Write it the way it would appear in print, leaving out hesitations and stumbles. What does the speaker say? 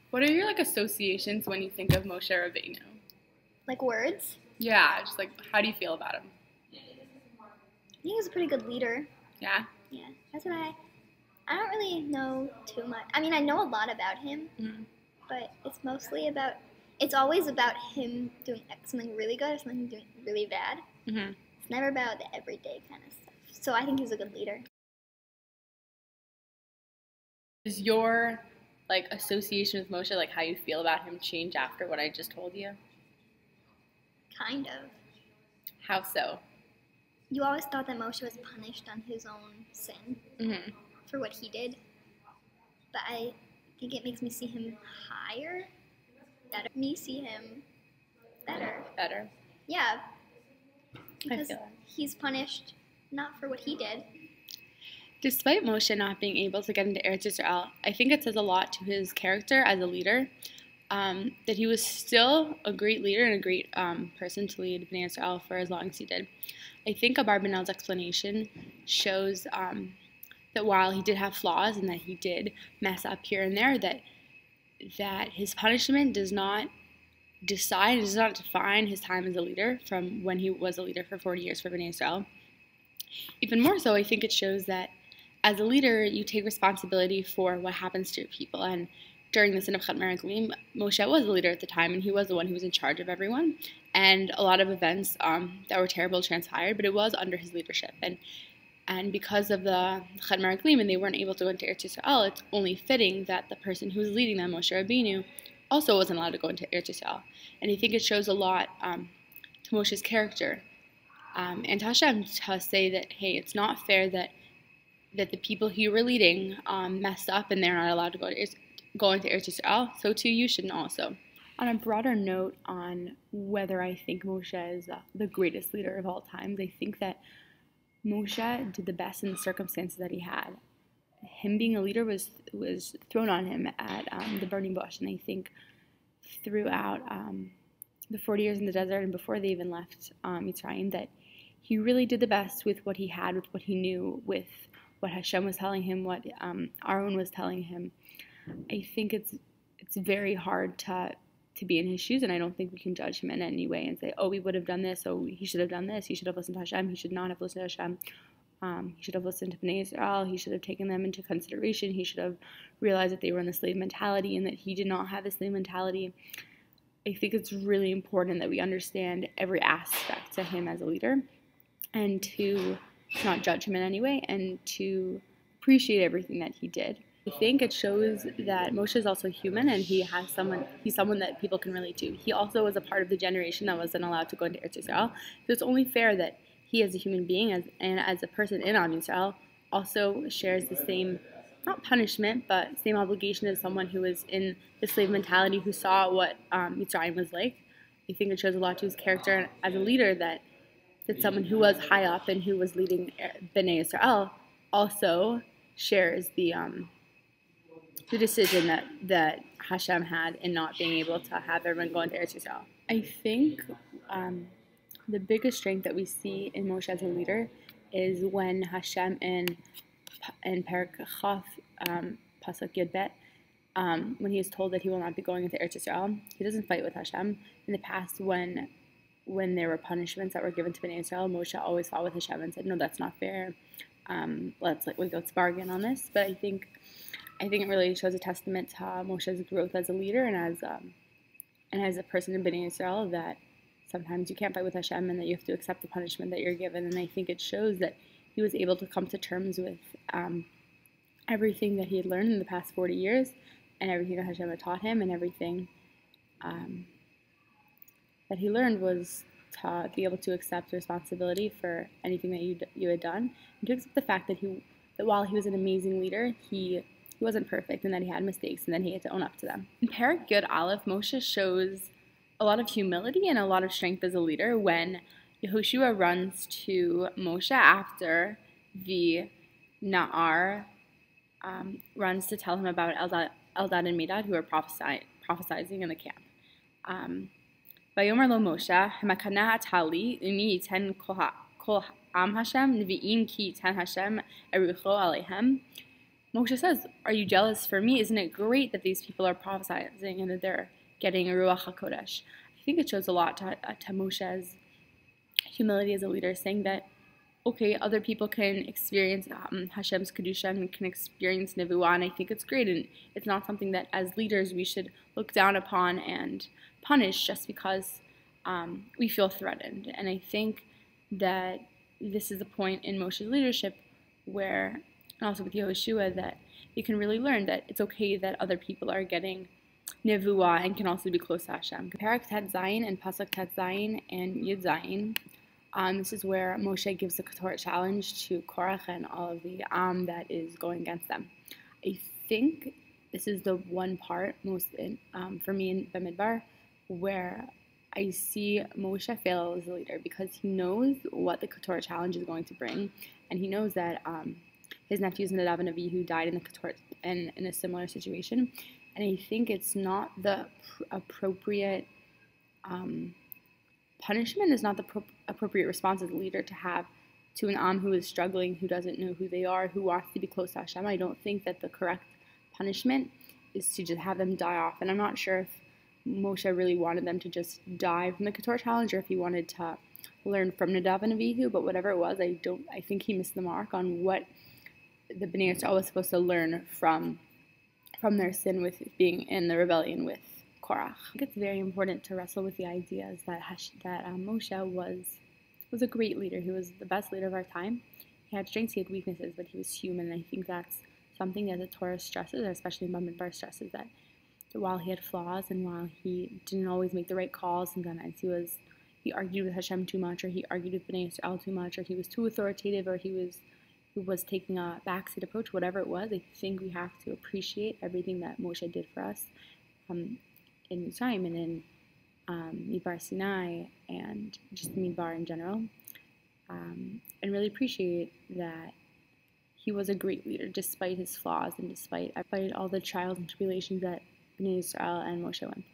What are your like associations when you think of Moshe Rabbeinu? Like words? Yeah, just like how do you feel about him? I think he's a pretty good leader. Yeah. Yeah, that's what I don't really know too much. I mean, I know a lot about him, Mm-hmm. but it's always about him doing something really good or something doing really bad. Mm-hmm. It's never about the everyday kind of stuff. So I think he's a good leader. Is your like association with Moshe, like how you feel about him, change after what I just told you? Kind of. How so? You always thought that Moshe was punished on his own sin Mm-hmm. for what he did, but I think it makes me see him higher. Better. Me see him better. Better. Yeah, I because feel that. he's punished not for what he did. Despite Moshe not being able to get into Eretz Yisrael, I think it says a lot to his character as a leader. That he was still a great leader and a great person to lead Bnei Yisrael for as long as he did. I think Abarbanel's explanation shows that while he did have flaws and that he did mess up here and there, that his punishment does not define his time as a leader from when he was a leader for 40 years for Bnei Yisrael. Even more so, I think it shows that as a leader, you take responsibility for what happens to your people. And during the sin of Perek, Moshe was the leader at the time, and he was the one who was in charge of everyone. And a lot of events that were terrible transpired, but it was under his leadership. And because of the Perek, and they weren't able to go into Eretz Yisrael, it's only fitting that the person who was leading them, Moshe Rabbeinu, also wasn't allowed to go into Eretz Yisrael. And I think it shows a lot to Moshe's character. And to Hashem to say that, hey, it's not fair that the people who you were leading messed up and they're not allowed to go into Eretz Yisrael, so too you shouldn't also. On a broader note on whether I think Moshe is the greatest leader of all time, I think that Moshe did the best in the circumstances that he had. Him being a leader was thrown on him at the burning bush, and I think throughout the 40 years in the desert and before they even left Mitzrayim, that he really did the best with what he had, with what he knew, with what Hashem was telling him, what Aaron was telling him. I think it's very hard to be in his shoes, and I don't think we can judge him in any way and say, oh, he would have done this, oh, he should have done this, he should have listened to Hashem, he should not have listened to Hashem, he should have listened to Bnei Israel, he should have taken them into consideration, he should have realized that they were in the slave mentality and that he did not have the slave mentality. I think it's really important that we understand every aspect to him as a leader and to not judge him in any way and to appreciate everything that he did. I think it shows that Moshe is also human and he's someone that people can relate to. He also was a part of the generation that wasn't allowed to go into Eretz Yisrael. So it's only fair that he as a human being and as a person in Am Yisrael also shares the same, not punishment, but same obligation as someone who was in the slave mentality, who saw what Mitzrayim was like. I think it shows a lot to his character as a leader that someone who was high up and who was leading Bnei Israel also shares the decision that Hashem had in not being able to have everyone go into Eretz Yisrael. I think the biggest strength that we see in Moshe as a leader is when Hashem in Perek Chaf, Pasuk Yud Bet, when he is told that he will not be going into Eretz Yisrael, he doesn't fight with Hashem. In the past, when there were punishments that were given to Bnei Israel, Moshe always fought with Hashem and said, no, that's not fair. Let's bargain on this. But I think it really shows a testament to Moshe's growth as a leader and as a person in Bnei Israel, that sometimes you can't fight with Hashem and that you have to accept the punishment that you're given. And I think it shows that he was able to come to terms with everything that he had learned in the past 40 years and everything that Hashem had taught him, and everything that he learned was to be able to accept responsibility for anything that you had done, and to accept the fact that while he was an amazing leader, he wasn't perfect and that he had mistakes and that he had to own up to them. In Perek Yud Aleph, Moshe shows a lot of humility and a lot of strength as a leader when Yehoshua runs to Moshe after the Na'ar runs to tell him about Eldad and Medad, who are prophesying in the camp. Vayomer lo Moshe, Hamakana atali umi yiten kol am Hashem nevi'im ki yiten Hashem erucho alehem. Moshe says, "Are you jealous for me? Isn't it great that these people are prophesying and that they're getting a Ruach HaKodesh?" I think it shows a lot to Moshe's humility as a leader, saying that, okay, other people can experience Hashem's Kedusha and can experience Nevuah, and I think it's great, and it's not something that as leaders we should look down upon and punish just because we feel threatened. And I think that this is the point in Moshe's leadership where, and also with Yehoshua, that you can really learn that it's okay that other people are getting Nevuah and can also be close to Hashem. Perek Tet Zayin and Pasuk Tet Zayin and Yud Zayin. This is where Moshe gives the Ketorah challenge to Korach and all of the that is going against them. I think this is the one part for me in Bamidbar where I see Moshe fail as a leader, because he knows what the Ketorah challenge is going to bring, and he knows that his nephews Nadav and Avihu died in the Ketorah in a similar situation, and I think it's not the appropriate punishment is not the appropriate response as a leader to have to an who is struggling, who doesn't know who they are, who wants to be close to Hashem. I don't think that the correct punishment is to just have them die off. And I'm not sure if Moshe really wanted them to just die from the Ketorah challenge, or if he wanted to learn from Nadav and Avihu. But whatever it was, I think he missed the mark on what the Bnei Yisrael was supposed to learn from their sin with being in the rebellion with Korach. I think it's very important to wrestle with the ideas that Moshe was a great leader. He was the best leader of our time. He had strengths, he had weaknesses, but he was human. And I think that's something that the Torah stresses, especially in Bamidbar stresses, that while he had flaws and while he didn't always make the right calls, and sometimes he argued with Hashem too much, or he argued with Bnei Yisrael too much, or he was too authoritative, or he was taking a backseat approach, whatever it was, I think we have to appreciate everything that Moshe did for us in Mitzrayim and in Midbar Sinai and just Midbar in general, and really appreciate that he was a great leader despite his flaws and despite all the trials and tribulations that Bnei Yisrael and Moshe went through.